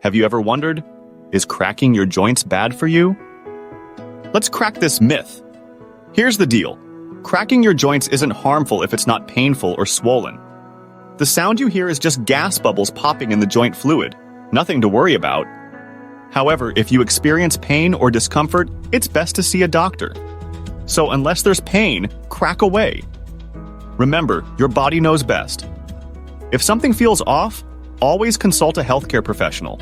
Have you ever wondered, is cracking your joints bad for you? Let's crack this myth. Here's the deal. Cracking your joints isn't harmful if it's not painful or swollen. The sound you hear is just gas bubbles popping in the joint fluid. Nothing to worry about. However, if you experience pain or discomfort, it's best to see a doctor. So unless there's pain, crack away. Remember, your body knows best. If something feels off, always consult a healthcare professional.